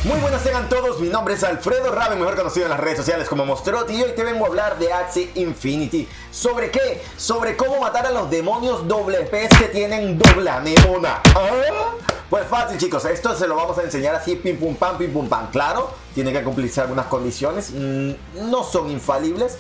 Muy buenas tengan todos, mi nombre es Alfredo Raven, mejor conocido en las redes sociales como Monsterotti, y hoy te vengo a hablar de Axie Infinity. ¿Sobre qué? Sobre cómo matar a los demonios doble pez que tienen doble anémona. Pues fácil, chicos, esto se lo vamos a enseñar así, pim pum pam, pim pum pam. Claro, tiene que cumplirse algunas condiciones, no son infalibles.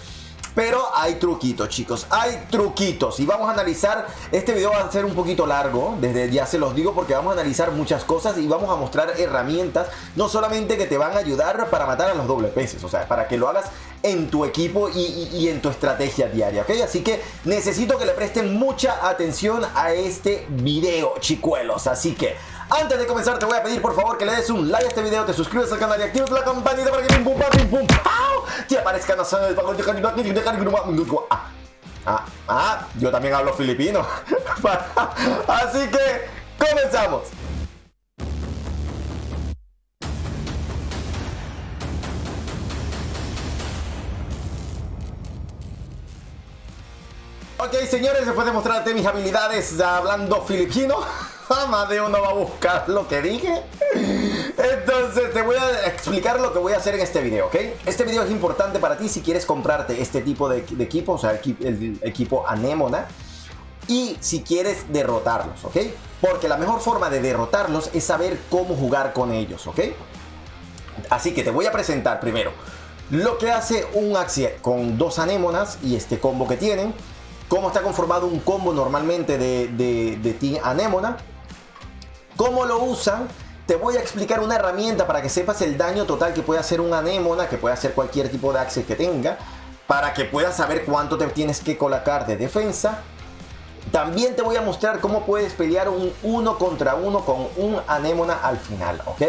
Pero hay truquitos, chicos, hay truquitos. Y vamos a analizar, este video va a ser un poquito largo, desde ya se los digo, porque vamos a analizar muchas cosas y vamos a mostrar herramientas, no solamente que te van a ayudar para matar a los doble peces, o sea, para que lo hagas en tu equipo y en tu estrategia diaria, ¿ok? Así que necesito que le presten mucha atención a este video, chicuelos. Así que antes de comenzar te voy a pedir por favor que le des un like a este video, te suscribas al canal y actives la campanita para que pim pum te aparezca no sé, yo también hablo filipino. Así que comenzamos. Ok, señores, después de mostrarte mis habilidades hablando filipino, más de uno va a buscar lo que dije. Entonces te voy a explicar lo que voy a hacer en este video, ¿ok? Este video es importante para ti si quieres comprarte este tipo de equipo, o sea, el equipo anémona, y si quieres derrotarlos, ¿ok? Porque la mejor forma de derrotarlos es saber cómo jugar con ellos, ¿ok? Así que te voy a presentar primero lo que hace un Axie con dos anémonas y este combo que tienen, cómo está conformado un combo normalmente de Team Anémona, cómo lo usan. Te voy a explicar una herramienta para que sepas el daño total que puede hacer un anémona, que puede hacer cualquier tipo de Axie que tenga, para que puedas saber cuánto te tienes que colocar de defensa. También te voy a mostrar cómo puedes pelear un 1 contra 1 con un anémona al final, ¿ok?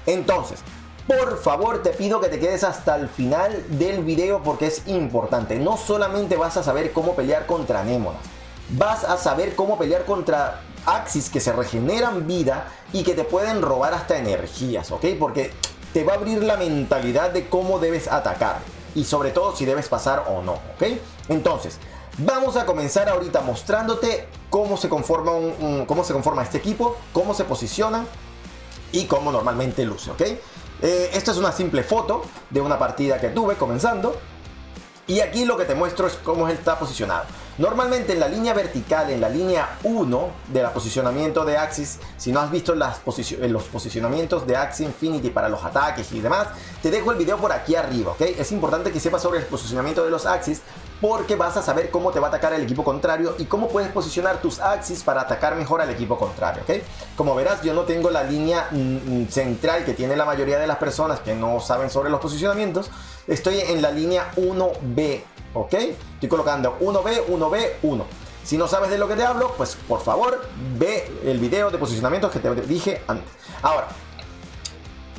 Entonces, por favor te pido que te quedes hasta el final del video porque es importante. No solamente vas a saber cómo pelear contra anémonas, vas a saber cómo pelear contra Axies que se regeneran vida y que te pueden robar hasta energías, ¿ok? Porque te va a abrir la mentalidad de cómo debes atacar y sobre todo si debes pasar o no, ¿ok? Entonces, vamos a comenzar ahorita mostrándote cómo se conforma cómo se conforma este equipo, cómo se posiciona y cómo normalmente luce, ¿ok? Esta es una simple foto de una partida que tuve comenzando. Y aquí lo que te muestro es cómo él está posicionado. Normalmente en la línea vertical, en la línea 1 de la posicionamiento de Axies, si no has visto los posicionamientos de Axie Infinity para los ataques y demás, te dejo el video por aquí arriba, ¿ok? Es importante que sepas sobre el posicionamiento de los Axies porque vas a saber cómo te va a atacar el equipo contrario y cómo puedes posicionar tus Axies para atacar mejor al equipo contrario, ¿ok? Como verás, yo no tengo la línea central que tiene la mayoría de las personas que no saben sobre los posicionamientos. Estoy en la línea 1B, ¿ok? Estoy colocando 1B, 1B, 1. Si no sabes de lo que te hablo, pues por favor ve el video de posicionamientos que te dije antes. Ahora,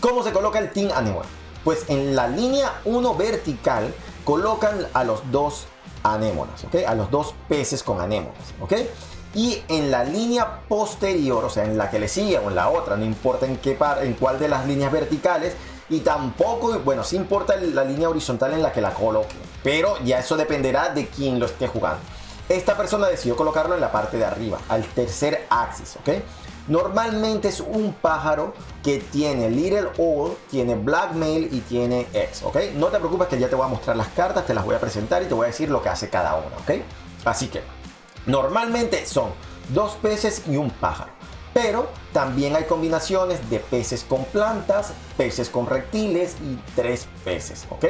¿cómo se coloca el Team Anémona? Pues en la línea 1 vertical colocan a los dos anémonas, ¿ok? A los dos peces con anémonas, ¿ok? Y en la línea posterior, o sea, en la que le sigue o en la otra, no importa en cuál de las líneas verticales, y tampoco, bueno, sí importa la línea horizontal en la que la coloque, pero ya eso dependerá de quién lo esté jugando. Esta persona decidió colocarlo en la parte de arriba, al tercer axis, ¿ok? Normalmente es un pájaro que tiene Little Owl, tiene Blackmail y tiene X, ¿ok? No te preocupes que ya te voy a mostrar las cartas, te las voy a presentar y te voy a decir lo que hace cada una, ¿ok? Así que, normalmente son dos peces y un pájaro. Pero también hay combinaciones de peces con plantas, peces con reptiles y tres peces, ¿ok?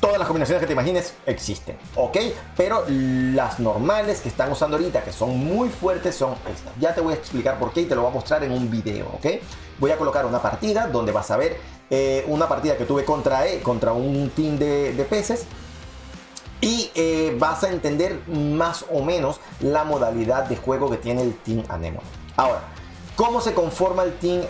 Todas las combinaciones que te imagines existen, ¿ok? Pero las normales que están usando ahorita, que son muy fuertes, son estas. Ya te voy a explicar por qué y te lo voy a mostrar en un video, ¿ok? Voy a colocar una partida donde vas a ver una partida que tuve contra un team de peces. Y vas a entender más o menos la modalidad de juego que tiene el Team Anémona. Ahora, ¿cómo se conforma el team,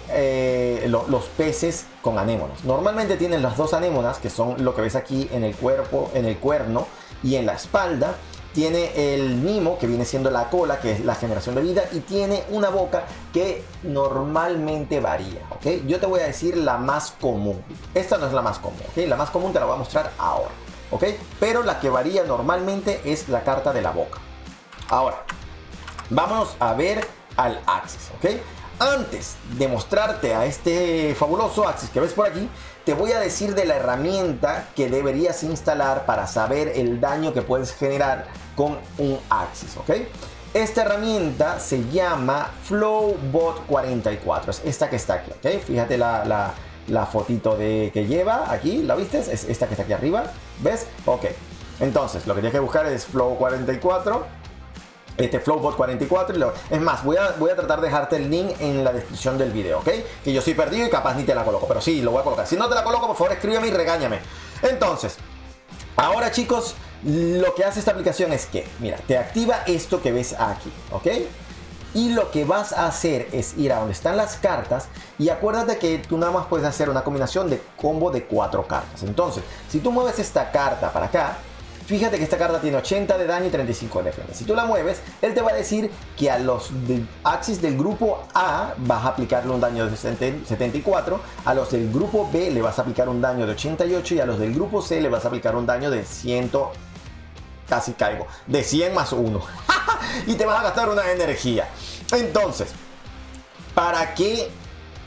los peces con anémonas? Normalmente tienen las dos anémonas, que son lo que ves aquí en el cuerpo, en el cuerno y en la espalda. Tiene el mimo, que viene siendo la cola, que es la generación de vida, y tiene una boca que normalmente varía, ¿ok? Yo te voy a decir la más común. Esta no es la más común, ¿ok? La más común te la voy a mostrar ahora, ¿ok? Pero la que varía normalmente es la carta de la boca. Ahora, vámonos a ver al Axis, ¿ok? Antes de mostrarte a este fabuloso Axis que ves por aquí, te voy a decir de la herramienta que deberías instalar para saber el daño que puedes generar con un Axis, ¿ok? Esta herramienta se llama Flowbot 44, es esta que está aquí, ¿ok? Fíjate la fotito que lleva aquí, ¿la viste? Es esta que está aquí arriba, ¿ves? Ok, entonces lo que tienes que buscar es Flow 44. Flowbot 44, es más, voy a tratar de dejarte el link en la descripción del video, ¿ok? Que yo soy perdido y capaz ni te la coloco, pero sí, lo voy a colocar. Si no te la coloco, por favor escríbeme y regáñame. Entonces, ahora chicos, lo que hace esta aplicación es que, mira, te activa esto que ves aquí, ¿ok? Y lo que vas a hacer es ir a donde están las cartas y acuérdate que tú nada más puedes hacer una combinación de combo de 4 cartas. Entonces, si tú mueves esta carta para acá, fíjate que esta carta tiene 80 de daño y 35 de defensa. Si tú la mueves, él te va a decir que a los Axis del grupo A vas a aplicarle un daño de 74, a los del grupo B le vas a aplicar un daño de 88 y a los del grupo C le vas a aplicar un daño de 100, casi caigo, de 100 más 1. Y te vas a gastar una energía. Entonces, ¿para qué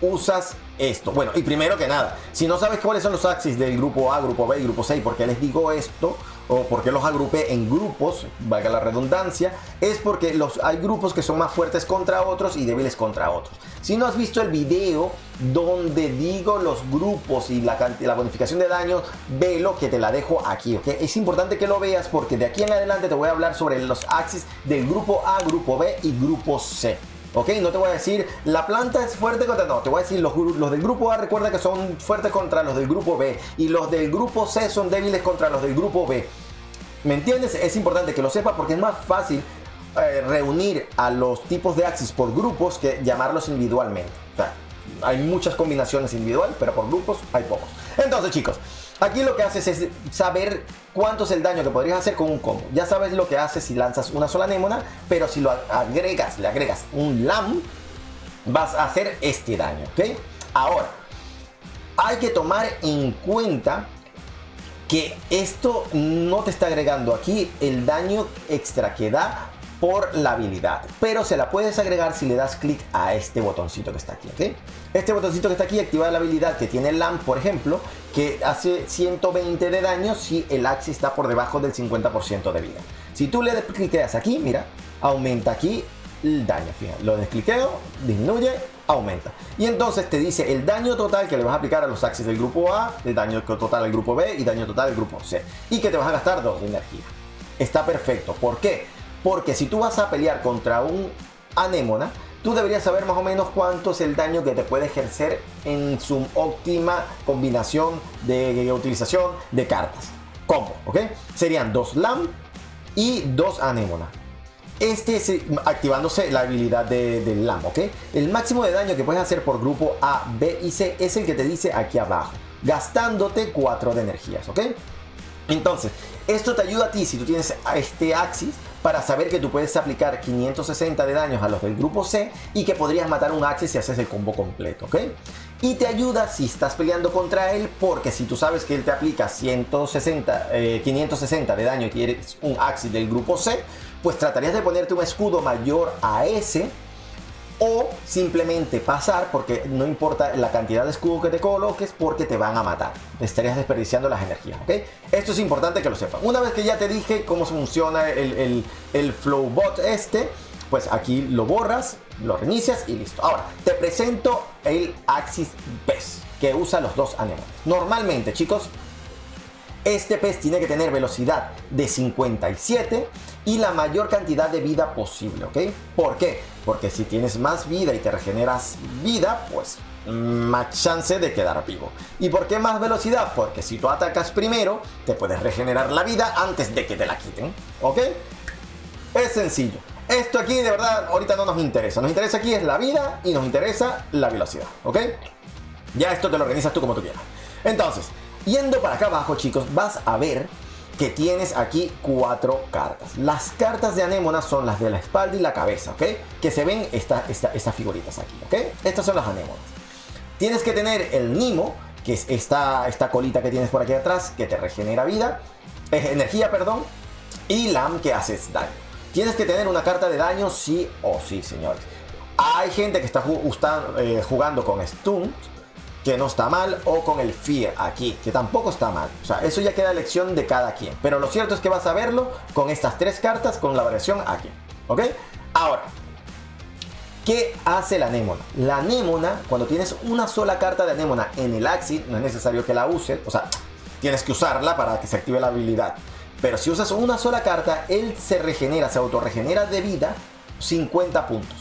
usas esto? Bueno, y primero que nada, si no sabes cuáles son los Axis del grupo A, grupo B y grupo C, y por qué les digo esto, o por qué los agrupé en grupos, valga la redundancia, es porque hay grupos que son más fuertes contra otros y débiles contra otros. Si no has visto el video donde digo los grupos y la bonificación de daño, velo, que te la dejo aquí, ¿ok? Es importante que lo veas porque de aquí en adelante te voy a hablar sobre los Axis del grupo A, grupo B y grupo C. Ok, no te voy a decir la planta es fuerte contra, no, te voy a decir los del grupo A recuerda que son fuertes contra los del grupo B y los del grupo C son débiles contra los del grupo B. ¿Me entiendes? Es importante que lo sepas porque es más fácil reunir a los tipos de Axis por grupos que llamarlos individualmente. O sea, hay muchas combinaciones individual, pero por grupos hay pocos. Entonces chicos, aquí lo que haces es saber cuánto es el daño que podrías hacer con un combo. Ya sabes lo que haces si lanzas una sola anémona, pero si le agregas un LAM, vas a hacer este daño, ¿ok? Ahora, hay que tomar en cuenta que esto no te está agregando aquí el daño extra que da por la habilidad, pero se la puedes agregar si le das clic a este botoncito que está aquí, ¿ok? Este botoncito que está aquí activa la habilidad que tiene el LAM, por ejemplo, que hace 120 de daño si el Axis está por debajo del 50% de vida. Si tú le descliqueas aquí, mira, aumenta aquí el daño, fíjate, lo descliqueo, disminuye, aumenta. Y entonces te dice el daño total que le vas a aplicar a los Axis del grupo A, el daño total al grupo B y daño total al grupo C. Y que te vas a gastar 2 de energía. Está perfecto. ¿Por qué? Porque si tú vas a pelear contra un anémona, tú deberías saber más o menos cuánto es el daño que te puede ejercer en su óptima combinación de utilización de cartas. Combo, ¿ok? Serían 2 LAM y 2 anémona. Este es activándose la habilidad del LAM, ¿ok? El máximo de daño que puedes hacer por grupo A, B y C es el que te dice aquí abajo, gastándote 4 de energías, ¿ok? Entonces, esto te ayuda a ti si tú tienes este Axis para saber que tú puedes aplicar 560 de daños a los del grupo C y que podrías matar un Axis si haces el combo completo, ¿ok? Y te ayuda si estás peleando contra él, porque si tú sabes que él te aplica 560 de daño y tienes un Axis del grupo C, pues tratarías de ponerte un escudo mayor a ese o simplemente pasar, porque no importa la cantidad de escudo que te coloques porque te van a matar, estarías desperdiciando las energías, ¿ok? Esto es importante que lo sepas. Una vez que ya te dije cómo funciona el Flowbot pues aquí lo borras, lo reinicias y listo. Ahora, te presento el Axis pez que usa los 2 anémonas. Normalmente, chicos, este pez tiene que tener velocidad de 57 y la mayor cantidad de vida posible, ¿ok? ¿Por qué? Porque si tienes más vida y te regeneras vida, pues más chance de quedar vivo. ¿Y por qué más velocidad? Porque si tú atacas primero, te puedes regenerar la vida antes de que te la quiten, ¿ok? Es sencillo. Esto aquí de verdad ahorita no nos interesa. Nos interesa aquí es la vida y nos interesa la velocidad, ¿ok? Ya esto te lo organizas tú como tú quieras. Entonces, yendo para acá abajo, chicos, vas a ver que tienes aquí 4 cartas. Las cartas de anémonas son las de la espalda y la cabeza, ¿ok? Que se ven estas figuritas aquí, ¿ok? Estas son las anémonas. Tienes que tener el Nimo, que es esta colita que tienes por aquí atrás, que te regenera vida, energía, perdón, y LAM, que haces daño. Tienes que tener una carta de daño sí o sí, señores. Hay gente que está jugando con Stunt, que no está mal, o con el Fear aquí, que tampoco está mal. O sea, eso ya queda elección de cada quien. Pero lo cierto es que vas a verlo con estas 3 cartas, con la variación aquí. ¿Ok? Ahora, ¿qué hace la anémona? La anémona, cuando tienes una sola carta de anémona en el Axis, no es necesario que la uses. O sea, tienes que usarla para que se active la habilidad. Pero si usas una sola carta, él se autorregenera de vida 50 puntos.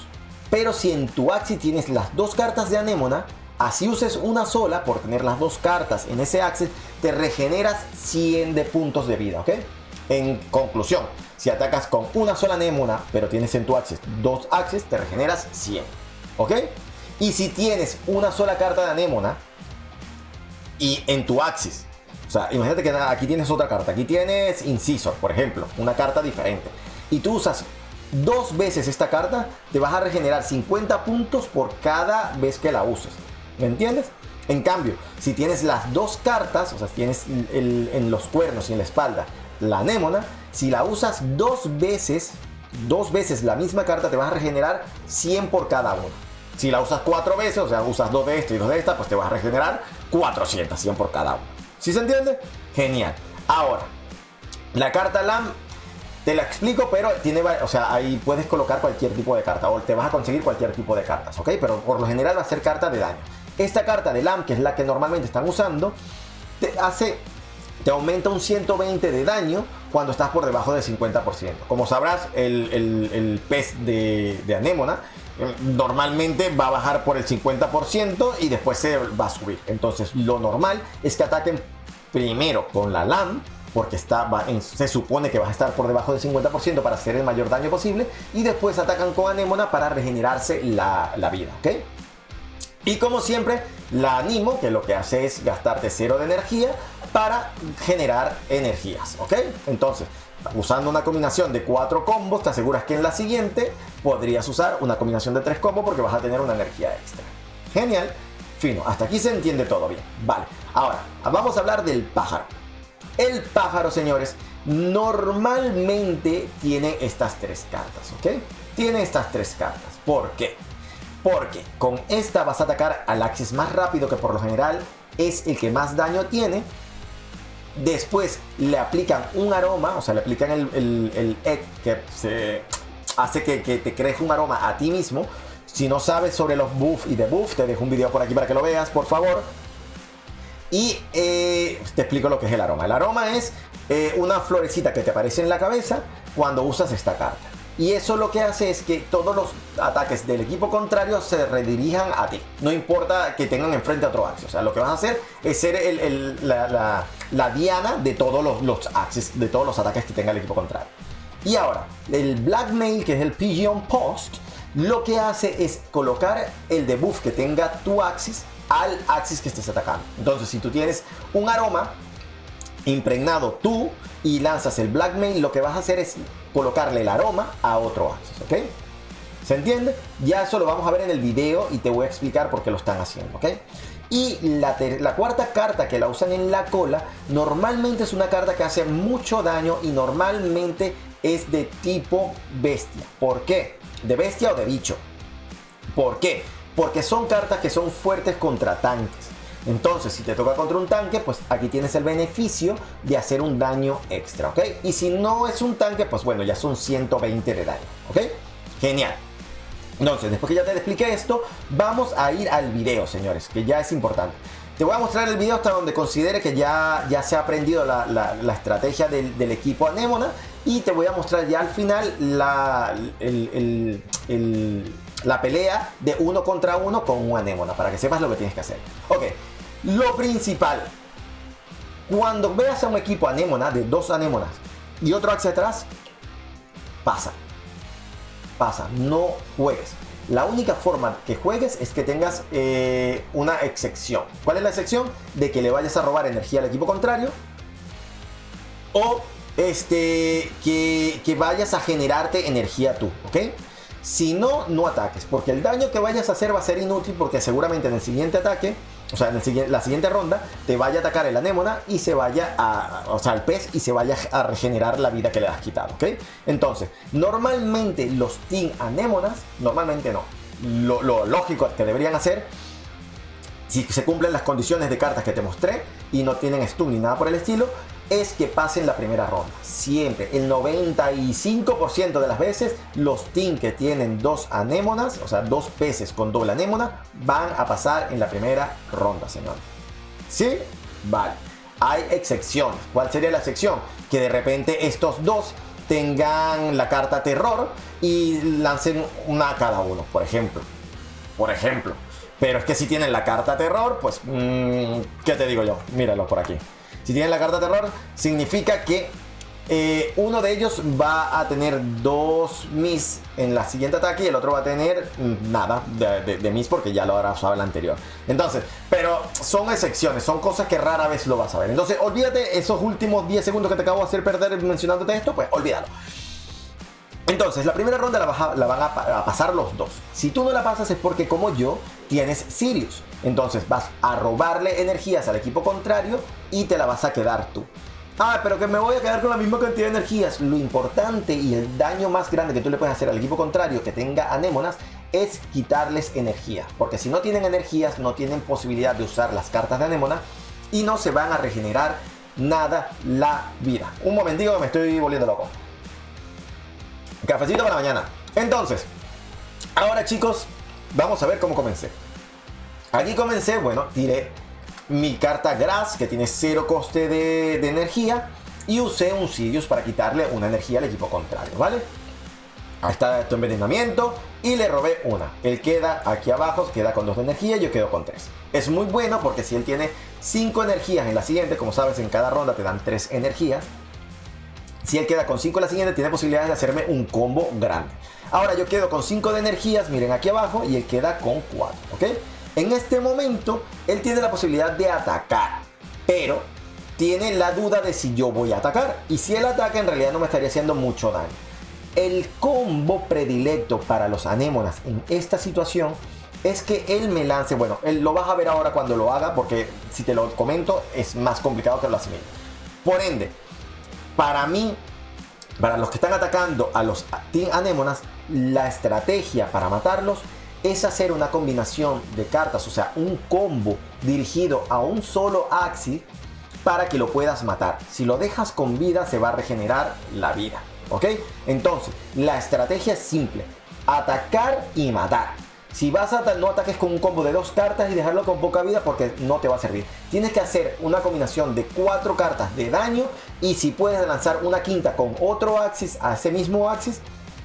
Pero si en tu Axis tienes las 2 cartas de anémona, así uses una sola, por tener las 2 cartas en ese Axis, te regeneras 100 de puntos de vida, ¿ok? En conclusión, si atacas con una sola anémona, pero tienes en tu Axis 2 Axis, te regeneras 100, ¿ok? Y si tienes una sola carta de anémona y en tu Axis, o sea, imagínate que aquí tienes otra carta, aquí tienes Incisor, por ejemplo, una carta diferente, y tú usas 2 veces esta carta, te vas a regenerar 50 puntos por cada vez que la uses. ¿Me entiendes? En cambio, si tienes las 2 cartas, o sea, tienes en los cuernos y en la espalda la anémona, si la usas 2 veces la misma carta, te vas a regenerar 100 por cada una. Si la usas 4 veces, o sea, usas 2 de esta y 2 de esta, pues te vas a regenerar 400, 100 por cada una. ¿Sí se entiende? Genial. Ahora, la carta LAM te la explico, pero tiene, o sea, ahí puedes colocar cualquier tipo de carta o te vas a conseguir cualquier tipo de cartas, ¿ok? Pero por lo general va a ser carta de daño. Esta carta de LAM, que es la que normalmente están usando, te aumenta un 120 de daño cuando estás por debajo del 50%. Como sabrás, el pez de anémona normalmente va a bajar por el 50% y después se va a subir. Entonces lo normal es que ataquen primero con la LAM, porque se supone que vas a estar por debajo del 50% para hacer el mayor daño posible, y después atacan con anémona para regenerarse la vida, ¿ok? Y como siempre, la animo, que lo que hace es gastarte 0 de energía para generar energías, ¿ok? Entonces, usando una combinación de 4 combos, te aseguras que en la siguiente podrías usar una combinación de 3 combos porque vas a tener una energía extra. Genial, fino, hasta aquí se entiende todo bien. Vale, ahora, vamos a hablar del pájaro. El pájaro, señores, normalmente tiene estas 3 cartas, ¿ok? Tiene estas 3 cartas. ¿Por qué? Porque con esta vas a atacar al Axis más rápido, que por lo general es el que más daño tiene. Después le aplican un aroma, o sea, le aplican el egg, que se hace que te crees un aroma a ti mismo. Si no sabes sobre los buff y debuff, te dejo un video por aquí para que lo veas, por favor. Y te explico lo que es el aroma. El aroma es una florecita que te aparece en la cabeza cuando usas esta carta. Y eso lo que hace es que todos los ataques del equipo contrario se redirijan a ti. No importa que tengan enfrente a otro Axis. O sea, lo que vas a hacer es ser la diana de todos los Axis, de todos los ataques que tenga el equipo contrario. Y ahora, el Blackmail, que es el Pigeon Post, lo que hace es colocar el debuff que tenga tu Axis al Axis que estés atacando. Entonces, si tú tienes un aroma impregnado tú y lanzas el Blackmail, lo que vas a hacer es colocarle el aroma a otro Axis, ¿ok? ¿Se entiende? Ya eso lo vamos a ver en el video y te voy a explicar por qué lo están haciendo, ¿ok? Y la cuarta carta, que la usan en la cola, normalmente es una carta que hace mucho daño y normalmente es de tipo bestia. ¿Por qué? ¿De bestia o de bicho? ¿Por qué? Porque son cartas que son fuertes contra tanques. Entonces, si te toca contra un tanque, pues aquí tienes el beneficio de hacer un daño extra, ¿ok? Y si no es un tanque, pues bueno, ya son 120 de daño, ¿ok? Genial. Entonces, después que ya te expliqué esto, vamos a ir al video, señores, que ya es importante. Te voy a mostrar el video hasta donde considere que ya se ha aprendido la estrategia del equipo Anémona. Y te voy a mostrar ya al final la pelea de 1 contra 1 con un Anémona, para que sepas lo que tienes que hacer. Ok, lo principal. Cuando veas a un equipo Anémona de 2 Anémonas y otro hacia atrás, pasa, no juegues. La única forma que juegues es que tengas una excepción. ¿Cuál es la excepción? De que le vayas a robar energía al equipo contrario, o que vayas a generarte energía tú, ¿ok? Si no, no ataques, porque el daño que vayas a hacer va a ser inútil, porque seguramente en el siguiente ataque, o sea, en la siguiente ronda, te vaya a atacar el anémona y se vaya el pez, y se vaya a regenerar la vida que le has quitado, ¿ok? Entonces, normalmente los team anémonas, normalmente no, lo lógico que deberían hacer, si se cumplen las condiciones de cartas que te mostré y no tienen stun ni nada por el estilo, es que pasen la primera ronda. Siempre, el 95% de las veces, los teams que tienen dos anémonas, o sea, dos peces con doble anémona, van a pasar en la primera ronda, señor. ¿Sí? Vale. Hay excepciones. ¿Cuál sería la excepción? Que de repente estos dos tengan la carta terror y lancen una a cada uno, por ejemplo. Pero es que si tienen la carta terror, pues, ¿qué te digo yo? Míralo por aquí. Si tienen la carta terror, significa que uno de ellos va a tener 2 miss en la siguiente ataque y el otro va a tener nada de miss porque ya lo habrá usado el anterior. Entonces, pero son excepciones, son cosas que rara vez lo vas a ver. Entonces, olvídate esos últimos 10 segundos que te acabo de hacer perder mencionándote esto, pues olvídalo. Entonces, la primera ronda la van a pasar los dos. Si tú no la pasas es porque, como yo, tienes Sirius. Entonces vas a robarle energías al equipo contrario y te la vas a quedar tú. Ah, pero que me voy a quedar con la misma cantidad de energías. Lo importante y el daño más grande que tú le puedes hacer al equipo contrario que tenga anémonas es quitarles energía. Porque si no tienen energías, no tienen posibilidad de usar las cartas de anémona y no se van a regenerar nada la vida. Un momentito que me estoy volviendo loco. Cafecito para la mañana. Entonces, ahora chicos, vamos a ver cómo comencé. Aquí comencé, bueno, tiré mi carta Grass, que tiene 0 coste de energía, y usé un Sirius para quitarle una energía al equipo contrario, ¿vale? Ahí está tu envenenamiento, y le robé una. Él queda aquí abajo, queda con 2 de energía, y yo quedo con 3. Es muy bueno porque si él tiene 5 energías en la siguiente, como sabes, en cada ronda te dan 3 energías. Si él queda con 5 en la siguiente, tiene posibilidades de hacerme un combo grande. Ahora yo quedo con 5 de energías, miren aquí abajo, y él queda con 4, ¿ok? En este momento, él tiene la posibilidad de atacar, pero tiene la duda de si yo voy a atacar. Y si él ataca, en realidad no me estaría haciendo mucho daño. El combo predilecto para los anémonas en esta situación es que él me lance, bueno, él lo vas a ver ahora cuando lo haga, porque si te lo comento es más complicado que lo asimile. Por ende, para mí, para los que están atacando a los Team Anémonas, la estrategia para matarlos es hacer una combinación de cartas, o sea, un combo dirigido a un solo Axis para que lo puedas matar. Si lo dejas con vida, se va a regenerar la vida, ¿ok? Entonces, la estrategia es simple: atacar y matar. Si vas a no ataques con un combo de 2 cartas y dejarlo con poca vida porque no te va a servir. Tienes que hacer una combinación de 4 cartas de daño y si puedes lanzar una quinta con otro Axis a ese mismo Axis,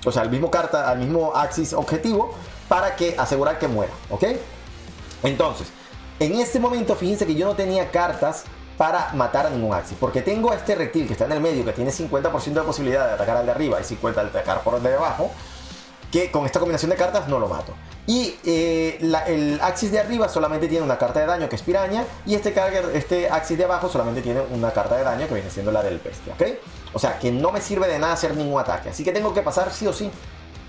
o sea, al mismo Axis objetivo, para que asegurar que muera, ¿ok? Entonces, en este momento fíjense que yo no tenía cartas para matar a ningún Axis, porque tengo a este reptil que está en el medio, que tiene 50% de posibilidad de atacar al de arriba y 50% de atacar por el de abajo, que con esta combinación de cartas no lo mato. Y el Axis de arriba solamente tiene una carta de daño, que es piraña, y este Axis de abajo solamente tiene una carta de daño, que viene siendo la del bestia, ¿ok? O sea, que no me sirve de nada hacer ningún ataque, así que tengo que pasar sí o sí.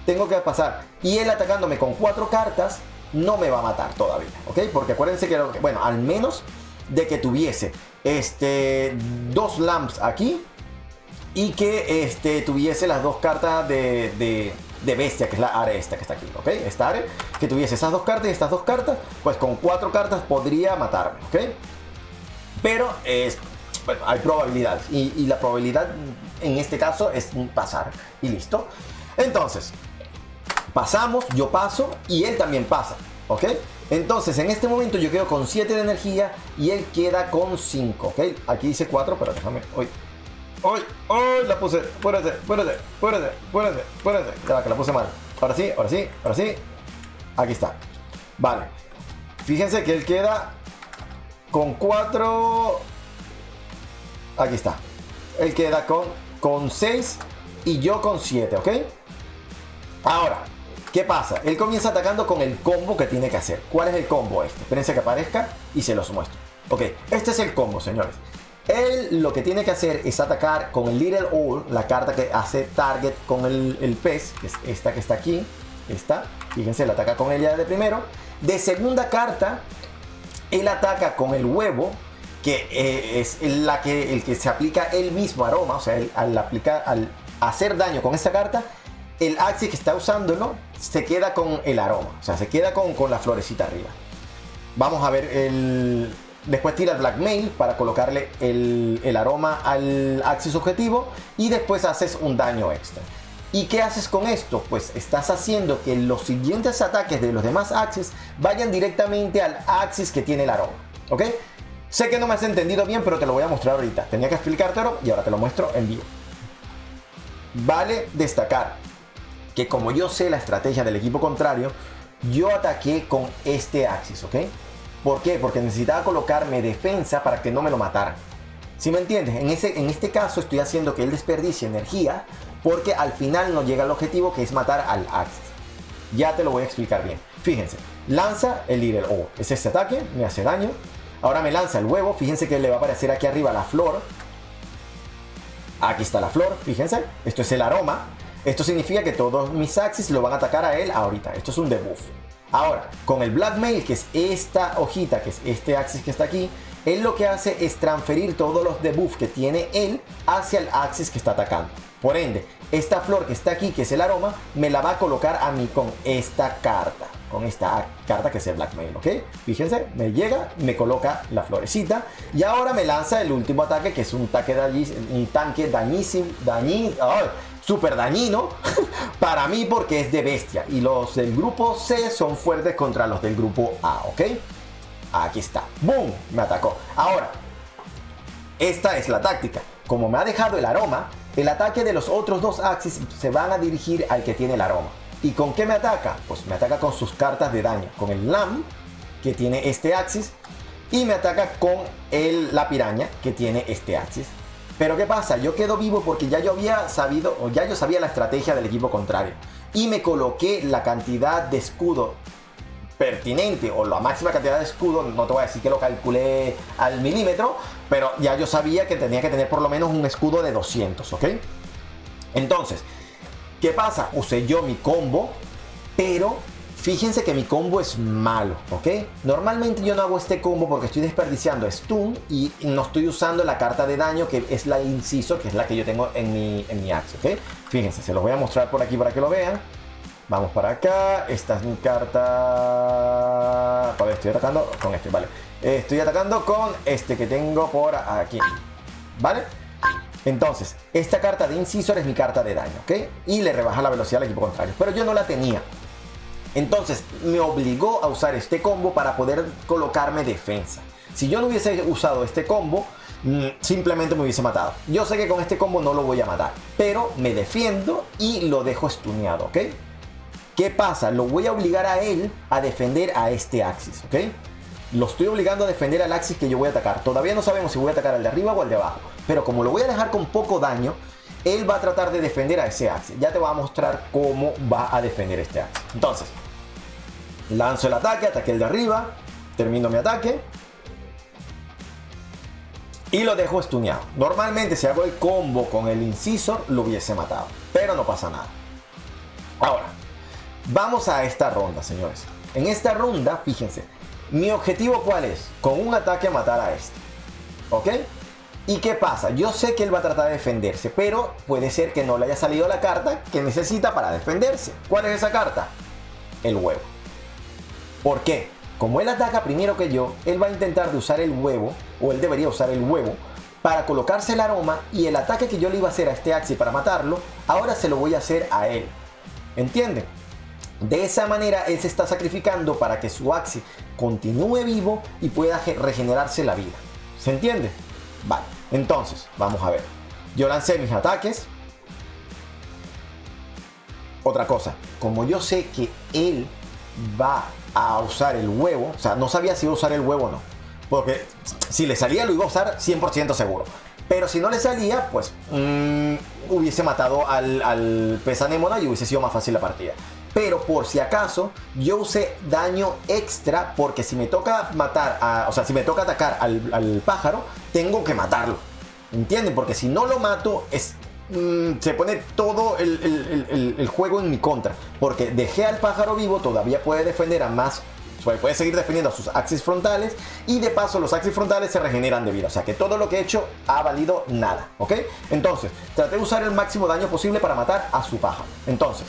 Tengo que pasar. Y él atacándome con 4 cartas no me va a matar todavía, ¿ok? Porque acuérdense que, bueno, al menos de que tuviese 2 lamps aquí y que tuviese las 2 cartas de bestia, que es la Are esta que está aquí, ¿ok? Esta Are, que tuviese esas 2 cartas y estas 2 cartas, pues con 4 cartas podría matarme, ¿ok? Pero bueno, hay probabilidades y la probabilidad en este caso es pasar y listo. Entonces, pasamos, yo paso y él también pasa, ¿ok? Entonces, en este momento yo quedo con 7 de energía y él queda con 5, ¿ok? Aquí dice 4, pero déjame... ¡Uy! La puse. Fuérate. Ya, que la puse mal. Ahora sí. Aquí está. Vale. Fíjense que él queda con 4. Aquí está. Él queda con 6 y yo con 7, ¿ok? Ahora, ¿qué pasa? Él comienza atacando con el combo que tiene que hacer. ¿Cuál es el combo este? Espérense que aparezca y se los muestro. Ok, este es el combo, señores. Él lo que tiene que hacer es atacar con el Little Owl, la carta que hace target con el pez, que es esta que está aquí. Esta, fíjense, la ataca con ella de primero. De segunda carta, él ataca con el huevo, que es el que se aplica el mismo aroma. O sea, al hacer daño con esta carta, el Axis que está usándolo se queda con el aroma. O sea, se queda con la florecita arriba. Vamos a ver el... Después tira el Blackmail para colocarle el aroma al Axis objetivo. Y después haces un daño extra. ¿Y qué haces con esto? Pues estás haciendo que los siguientes ataques de los demás Axis vayan directamente al Axis que tiene el aroma. ¿Ok? Sé que no me has entendido bien, pero te lo voy a mostrar ahorita. Tenía que explicártelo y ahora te lo muestro en vivo. Vale destacar que como yo sé la estrategia del equipo contrario, yo ataqué con este Axis, ¿ok? ¿Por qué? Porque necesitaba colocarme defensa para que no me lo mataran. ¿Sí me entiendes? En este caso estoy haciendo que él desperdicie energía porque al final no llega al objetivo, que es matar al Axis. Ya te lo voy a explicar bien. Fíjense, lanza el Little O. Es este ataque, me hace daño. Ahora me lanza el huevo. Fíjense que le va a aparecer aquí arriba la flor. Aquí está la flor, fíjense. Esto es el aroma. Esto significa que todos mis Axis lo van a atacar a él ahorita. Esto es un debuff. Ahora, con el Blackmail, que es esta hojita, que es este Axis que está aquí, él lo que hace es transferir todos los debuffs que tiene él hacia el Axis que está atacando. Por ende, esta flor que está aquí, que es el aroma, me la va a colocar a mí con esta carta. Con esta carta que es el Blackmail, ¿ok? Fíjense, me llega, me coloca la florecita. Y ahora me lanza el último ataque, que es un tanque dañísimo, súper dañino para mí porque es de bestia. Y los del grupo C son fuertes contra los del grupo A, ¿ok? Aquí está. ¡Boom! Me atacó. Ahora, esta es la táctica. Como me ha dejado el aroma, el ataque de los otros dos Axis se van a dirigir al que tiene el aroma. ¿Y con qué me ataca? Pues me ataca con sus cartas de daño. Con el Lam, que tiene este Axis. Y me ataca con la piraña, que tiene este Axis. Pero ¿qué pasa? Yo quedo vivo porque ya yo había sabido, o ya yo sabía la estrategia del equipo contrario. Y me coloqué la cantidad de escudo pertinente, o la máxima cantidad de escudo. No te voy a decir que lo calculé al milímetro, pero ya yo sabía que tenía que tener por lo menos un escudo de 200, ¿ok? Entonces, ¿qué pasa? Usé yo mi combo, pero fíjense que mi combo es malo, ¿ok? Normalmente yo no hago este combo porque estoy desperdiciando stun y no estoy usando la carta de daño, que es la Inciso, que es la que yo tengo en mi Axe, ¿ok? Fíjense, se los voy a mostrar por aquí para que lo vean. Vamos para acá. Esta es mi carta. Vale, estoy atacando con este, vale. Estoy atacando con este que tengo por aquí, ¿vale? Entonces, esta carta de Incisor es mi carta de daño, ¿ok? Y le rebaja la velocidad al equipo contrario. Pero yo no la tenía. Entonces, me obligó a usar este combo para poder colocarme defensa. Si yo no hubiese usado este combo, simplemente me hubiese matado. Yo sé que con este combo no lo voy a matar, pero me defiendo y lo dejo stuneado, ¿ok? ¿Qué pasa? Lo voy a obligar a él a defender a este Axis, ¿ok? Lo estoy obligando a defender al Axis que yo voy a atacar. Todavía no sabemos si voy a atacar al de arriba o al de abajo. Pero como lo voy a dejar con poco daño, él va a tratar de defender a ese Axis. Ya te voy a mostrar cómo va a defender este Axis. Entonces, lanzo el ataque, ataque el de arriba, termino mi ataque y lo dejo stuneado. Normalmente si hago el combo con el Incisor lo hubiese matado, pero no pasa nada. Ahora, vamos a esta ronda, señores. En esta ronda, fíjense, mi objetivo ¿cuál es? Con un ataque matar a este, ¿ok? ¿Y qué pasa? Yo sé que él va a tratar de defenderse, pero puede ser que no le haya salido la carta que necesita para defenderse. ¿Cuál es esa carta? El huevo. ¿Por qué? Como él ataca primero que yo, él va a intentar de usar el huevo, o él debería usar el huevo, para colocarse el aroma, y el ataque que yo le iba a hacer a este Axis para matarlo, ahora se lo voy a hacer a él. ¿Entienden? De esa manera él se está sacrificando para que su Axis continúe vivo y pueda regenerarse la vida. ¿Se entiende? Vale, entonces, vamos a ver. Yo lancé mis ataques. Otra cosa, como yo sé que él va a usar el huevo, o sea, no sabía si iba a usar el huevo o no, porque si le salía lo iba a usar 100% seguro, pero si no le salía, pues hubiese matado al pez anémona y hubiese sido más fácil la partida. Pero por si acaso, yo usé daño extra porque si me toca matar, o sea, si me toca atacar al pájaro, tengo que matarlo. ¿Entienden? Porque si no lo mato, se pone todo el juego en mi contra. Porque dejé al pájaro vivo, todavía puede defender a más puede seguir defendiendo a sus Axis frontales. Y de paso los Axis frontales se regeneran de vida. O sea que todo lo que he hecho ha valido nada, ¿ok? Entonces, traté de usar el máximo daño posible para matar a su pájaro. Entonces,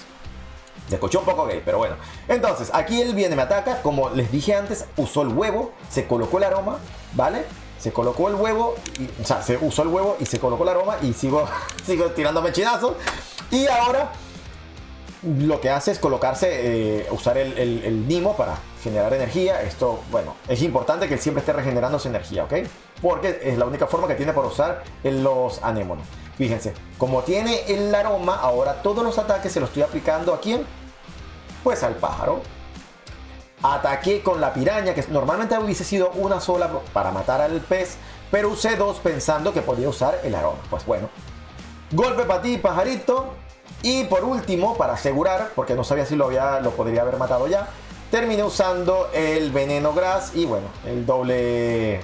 se escuchó un poco gay, pero bueno. Entonces, aquí él viene, me ataca. Como les dije antes, usó el huevo, se colocó el aroma, ¿vale? Se colocó el huevo, o sea, se usó el huevo y se colocó el aroma y sigo tirándome chinazos. Y ahora lo que hace es colocarse, usar el Nimo para generar energía. Esto, bueno, es importante que él siempre esté regenerando su energía, ¿ok? Porque es la única forma que tiene para usar los anémonos. Fíjense, como tiene el aroma, ahora todos los ataques se los estoy aplicando ¿a quién? Pues al pájaro. Ataqué con la piraña, que normalmente hubiese sido una sola para matar al pez, pero usé dos pensando que podía usar el aroma. Pues bueno, golpe para ti, pajarito. Y por último, para asegurar, porque no sabía si lo podría haber matado ya, terminé usando el veneno grass y bueno, el doble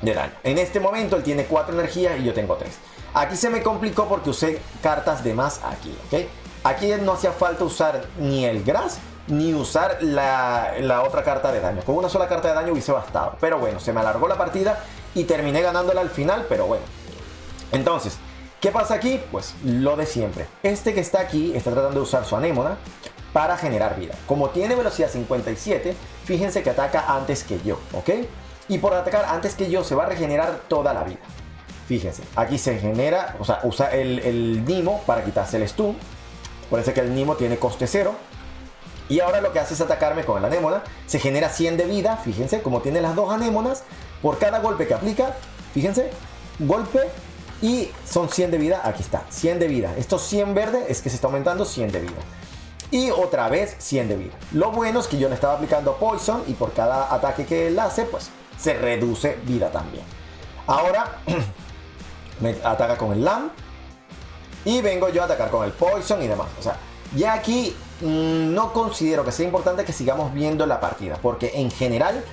de daño. En este momento él tiene 4 energías y yo tengo 3. Aquí se me complicó porque usé cartas de más aquí, ¿ok? Aquí no hacía falta usar ni el grass ni usar la otra carta de daño. Con una sola carta de daño hubiese bastado. Pero bueno, se me alargó la partida y terminé ganándola al final, pero bueno. Entonces, ¿qué pasa aquí? Pues lo de siempre. Este que está aquí está tratando de usar su anémona para generar vida. Como tiene velocidad 57, fíjense que ataca antes que yo, ¿ok? Y por atacar antes que yo se va a regenerar toda la vida. Fíjense, aquí se genera, o sea, usa el Nimo para quitarse el stun. Parece que el Nimo tiene coste 0. Y ahora lo que hace es atacarme con el anémona. Se genera 100 de vida, fíjense, como tiene las dos anémonas. Por cada golpe que aplica, fíjense, golpe y son 100 de vida. Aquí está, 100 de vida. Estos 100 verdes es que se está aumentando 100 de vida. Y otra vez 100 de vida. Lo bueno es que yo le estaba aplicando Poison y por cada ataque que él hace, pues se reduce vida también. Ahora me ataca con el Lamb y vengo yo a atacar con el Poison y demás. O sea, ya aquí no considero que sea importante que sigamos viendo la partida, porque en general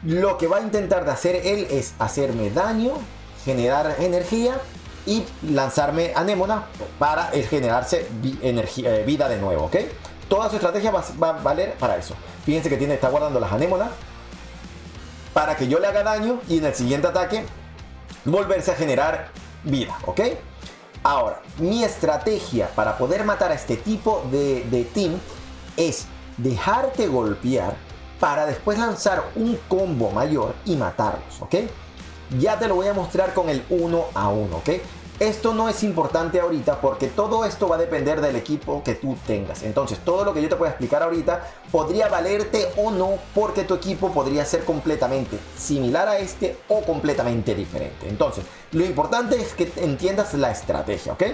lo que va a intentar de hacer él es hacerme daño, generar energía y lanzarme anémona para generarse vida de nuevo, ¿ok? Toda su estrategia va a valer para eso. Fíjense que está guardando las anémonas para que yo le haga daño y en el siguiente ataque volverse a generar vida, ¿ok? Ahora, mi estrategia para poder matar a este tipo de team es dejarte golpear para después lanzar un combo mayor y matarlos, ¿ok? Ya te lo voy a mostrar con el 1 a 1, ¿ok? Esto no es importante ahorita porque todo esto va a depender del equipo que tú tengas. Entonces, todo lo que yo te pueda explicar ahorita podría valerte o no porque tu equipo podría ser completamente similar a este o completamente diferente. Entonces, lo importante es que entiendas la estrategia, ¿ok?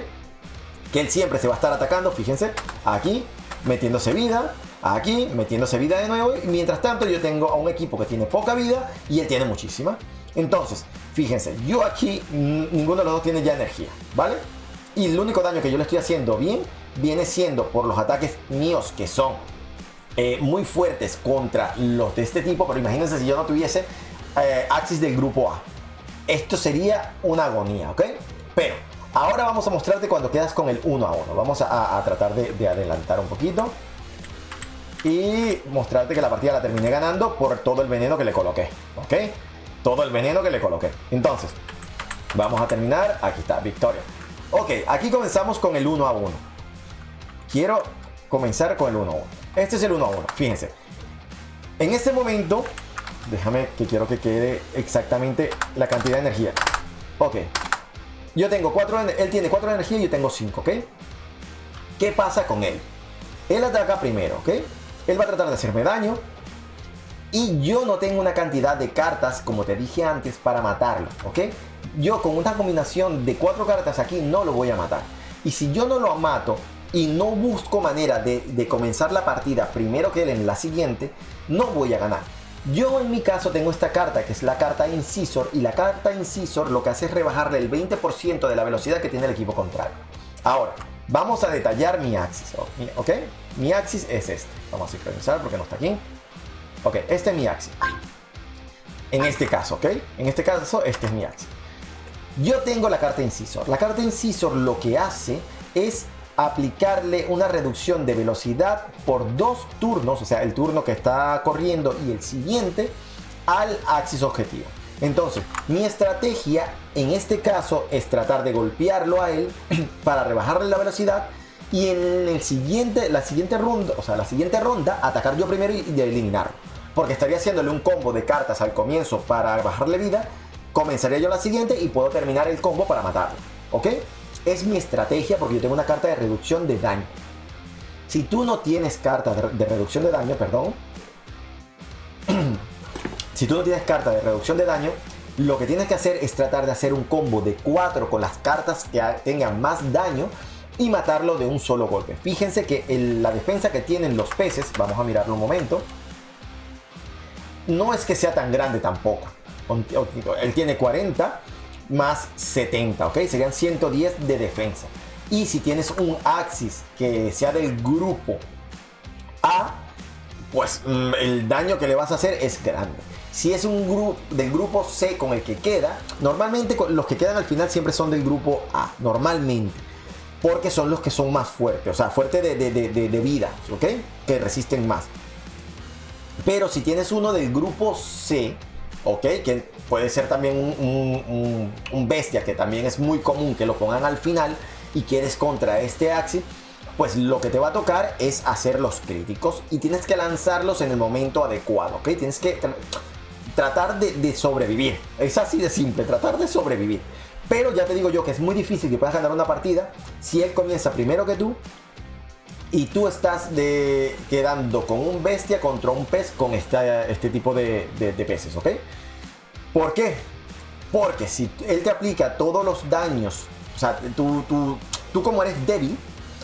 Que él siempre se va a estar atacando, fíjense, aquí, metiéndose vida, aquí, metiéndose vida de nuevo. Y mientras tanto, yo tengo a un equipo que tiene poca vida y él tiene muchísima. Entonces, fíjense, yo aquí, ninguno de los dos tiene ya energía, ¿vale? Y el único daño que yo le estoy haciendo bien, viene siendo por los ataques míos que son muy fuertes contra los de este tipo. Pero imagínense si yo no tuviese Axis del grupo A. Esto sería una agonía, ¿ok? Pero ahora vamos a mostrarte cuando quedas con el 1 a 1. Vamos a tratar de adelantar un poquito y mostrarte que la partida la terminé ganando por todo el veneno que le coloqué, ¿ok? Todo el veneno que le coloqué. Entonces, vamos a terminar. Aquí está, victoria. Ok, aquí comenzamos con el 1 a 1. Quiero comenzar con el 1 a 1. Este es el 1 a 1, fíjense. En este momento, déjame que quiero que quede exactamente la cantidad de energía. Ok, yo tengo 4, él tiene 4 de energía y yo tengo 5, ¿ok? ¿Qué pasa con él? Él ataca primero, ¿ok? Él va a tratar de hacerme daño. Y yo no tengo una cantidad de cartas, como te dije antes, para matarlo, ¿ok? Yo con una combinación de 4 cartas aquí no lo voy a matar. Y si yo no lo mato y no busco manera de comenzar la partida primero que él en la siguiente, no voy a ganar. Yo en mi caso tengo esta carta que es la carta Incisor. Y la carta Incisor lo que hace es rebajarle el 20% de la velocidad que tiene el equipo contrario. Ahora, vamos a detallar mi Axis, ¿ok? Mi Axis es este. Vamos a sincronizar porque no está aquí. Ok, este es mi Axis. En este caso, ¿ok? En este caso, este es mi Axis. Yo tengo la carta Incisor. La carta Incisor lo que hace es aplicarle una reducción de velocidad por 2 turnos, o sea, el turno que está corriendo y el siguiente, al axis objetivo. Entonces, mi estrategia en este caso es tratar de golpearlo a él para rebajarle la velocidad y en la siguiente ronda, atacar yo primero y de eliminarlo. Porque estaría haciéndole un combo de cartas al comienzo para bajarle vida, comenzaría yo la siguiente y puedo terminar el combo para matarlo, ¿ok? Es mi estrategia porque yo tengo una carta de reducción de daño. Si tú no tienes carta de reducción de daño, perdón, si tú no tienes carta de reducción de daño, lo que tienes que hacer es tratar de hacer un combo de 4 con las cartas que tengan más daño y matarlo de un solo golpe. Fíjense que la defensa que tienen los peces, vamos a mirarlo un momento, no es que sea tan grande tampoco. Él tiene 40 más 70, ¿ok? Serían 110 de defensa. Y si tienes un Axis que sea del grupo A, pues el daño que le vas a hacer es grande. Si es un grupo del grupo C con el que queda, normalmente los que quedan al final siempre son del grupo A, normalmente. Porque son los que son más fuertes, o sea, fuertes de vida, ¿ok? Que resisten más. Pero si tienes uno del grupo C, ¿ok? Que puede ser también un bestia, que también es muy común que lo pongan al final y quieres contra este Axis, pues lo que te va a tocar es hacer los críticos y tienes que lanzarlos en el momento adecuado, ¿ok? Tienes que tratar de sobrevivir. Es así de simple, tratar de sobrevivir. Pero ya te digo yo que es muy difícil que puedas ganar una partida si él comienza primero que tú y tú estás quedando con un bestia contra un pez con este tipo de peces, ¿ok? ¿Por qué? Porque si él te aplica todos los daños, o sea, tú como eres débil,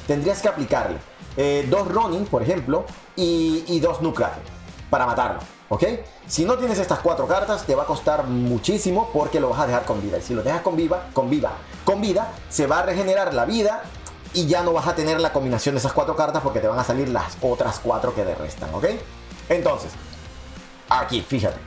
tendrías que aplicarle 2 Ronin, por ejemplo, y 2 Nucracker para matarlo, ¿ok? Si no tienes estas 4 cartas, te va a costar muchísimo porque lo vas a dejar con vida. Y si lo dejas con vida, se va a regenerar la vida y ya no vas a tener la combinación de esas 4 cartas porque te van a salir las otras 4 que le restan, ¿ok? Entonces, aquí, fíjate.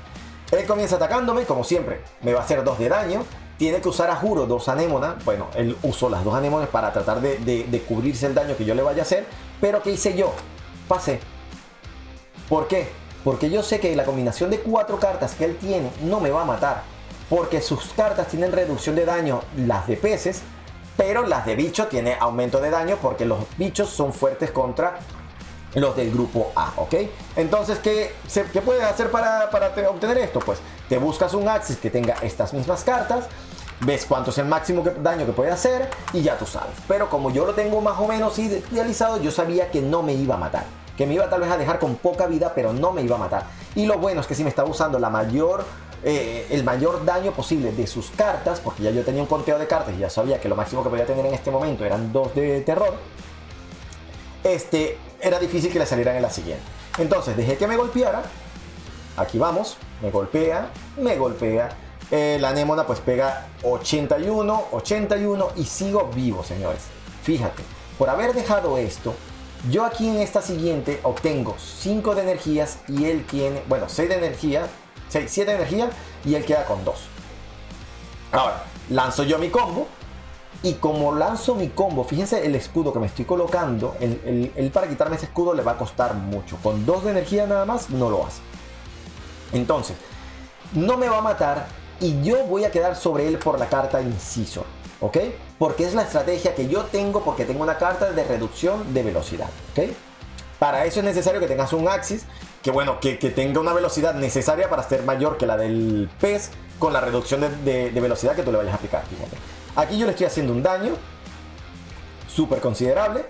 Él comienza atacándome, como siempre, me va a hacer 2 de daño. Tiene que usar a juro 2 anémonas. Bueno, él usó las 2 anémonas para tratar de cubrirse el daño que yo le vaya a hacer. Pero ¿qué hice yo? Pasé. ¿Por qué? Porque yo sé que la combinación de 4 cartas que él tiene no me va a matar. Porque sus cartas tienen reducción de daño, las de peces, pero las de bicho tiene aumento de daño porque los bichos son fuertes contra los del grupo A, ¿ok? Entonces, ¿qué puedes hacer para obtener esto? Pues te buscas un Axis que tenga estas mismas cartas, ves cuánto es el máximo daño que puede hacer y ya tú sabes. Pero como yo lo tengo más o menos idealizado, yo sabía que no me iba a matar. Que me iba tal vez a dejar con poca vida, pero no me iba a matar. Y lo bueno es que si me estaba usando el mayor daño posible de sus cartas, porque ya yo tenía un conteo de cartas y ya sabía que lo máximo que podía tener en este momento eran 2 de terror, era difícil que le salieran en la siguiente. Entonces dejé que me golpeara. Aquí vamos, me golpea. La anémona pues pega 81 y sigo vivo, señores. Fíjate, por haber dejado esto, yo aquí en esta siguiente obtengo 5 de energías y él tiene, bueno, 6 de energía, 7 de energía y él queda con 2. Ahora, lanzo yo mi combo y como lanzo mi combo, fíjense el escudo que me estoy colocando, él para quitarme ese escudo le va a costar mucho. Con 2 de energía nada más no lo hace. Entonces, no me va a matar y yo voy a quedar sobre él por la carta Incisor, ¿ok? Porque es la estrategia que yo tengo porque tengo una carta de reducción de velocidad, ¿ok? Para eso es necesario que tengas un Axis que tenga una velocidad necesaria para ser mayor que la del pez con la reducción de velocidad que tú le vayas a aplicar, fíjate. Aquí yo le estoy haciendo un daño súper considerable.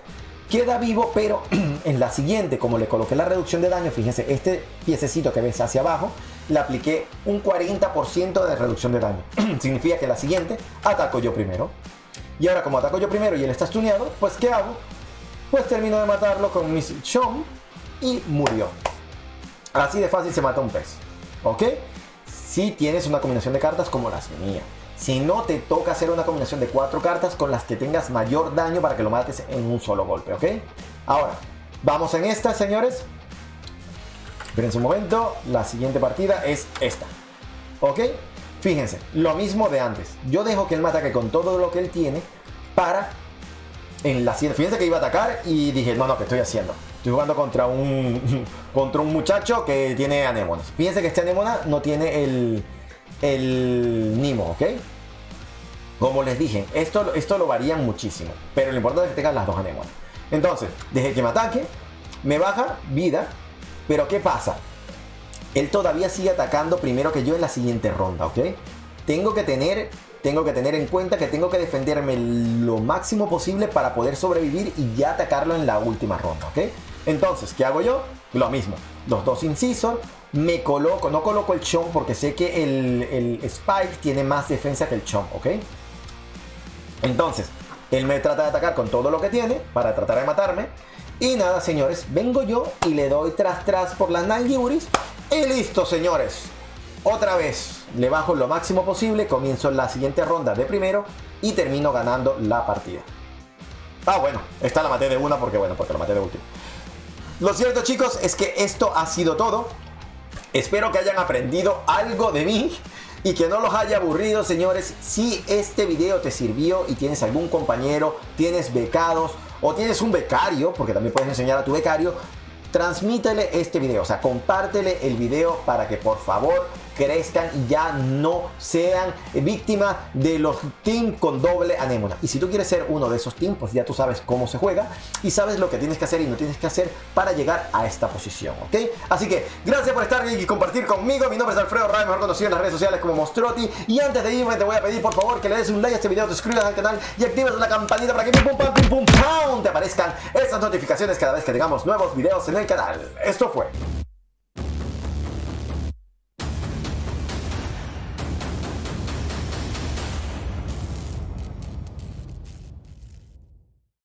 Queda vivo, pero en la siguiente, como le coloqué la reducción de daño, fíjense, este piececito que ves hacia abajo, le apliqué un 40% de reducción de daño. Significa que la siguiente ataco yo primero. Y ahora como ataco yo primero y él está stuneado, pues ¿qué hago? Pues termino de matarlo con mi Shom y murió. Así de fácil se mata un pez, ¿ok? Si tienes una combinación de cartas como las mías. Si no, te toca hacer una combinación de 4 cartas con las que tengas mayor daño para que lo mates en un solo golpe, ¿ok? Ahora, vamos en esta, señores. Esperen un momento, la siguiente partida es esta, ¿ok? Fíjense, lo mismo de antes. Yo dejo que él me ataque con todo lo que él tiene para en la siguiente. Fíjense que iba a atacar y dije, no, ¿qué estoy haciendo? Estoy jugando contra un muchacho que tiene anémonas. Fíjense que este anémona no tiene el Nimo, ¿ok? Como les dije, esto lo varían muchísimo, pero lo importante es que tengan las dos anémonas. Entonces, desde que me ataque, me baja vida, pero ¿qué pasa? Él todavía sigue atacando primero que yo en la siguiente ronda, ¿ok? Tengo que tener en cuenta que tengo que defenderme lo máximo posible para poder sobrevivir y ya atacarlo en la última ronda, ¿ok? Entonces, ¿qué hago yo? Lo mismo, los dos Incisor, no coloco el Chomp porque sé que el Spike tiene más defensa que el Chomp, ¿ok? Entonces, él me trata de atacar con todo lo que tiene para tratar de matarme. Y nada, señores, vengo yo y le doy tras por las Nalguris. Y listo, señores. Otra vez le bajo lo máximo posible, comienzo la siguiente ronda de primero y termino ganando la partida. Ah, bueno, esta la maté de una porque la maté de último. Lo cierto, chicos, es que esto ha sido todo. Espero que hayan aprendido algo de mí y que no los haya aburrido, señores. Si este video te sirvió y tienes algún compañero, tienes becados o tienes un becario, porque también puedes enseñar a tu becario, transmítele este video, o sea, compártele el video para que por favor crezcan y ya no sean víctimas de los teams con doble anémona. Y si tú quieres ser uno de esos teams, pues ya tú sabes cómo se juega y sabes lo que tienes que hacer y no tienes que hacer para llegar a esta posición, ¿ok? Así que gracias por estar y compartir conmigo. Mi nombre es Alfredo Ray, mejor conocido en las redes sociales como Monstroti. Y antes de irme te voy a pedir por favor que le des un like a este video, te suscribas al canal y actives la campanita para que pum, pam, te aparezcan esas notificaciones cada vez que tengamos nuevos videos en el canal. Esto fue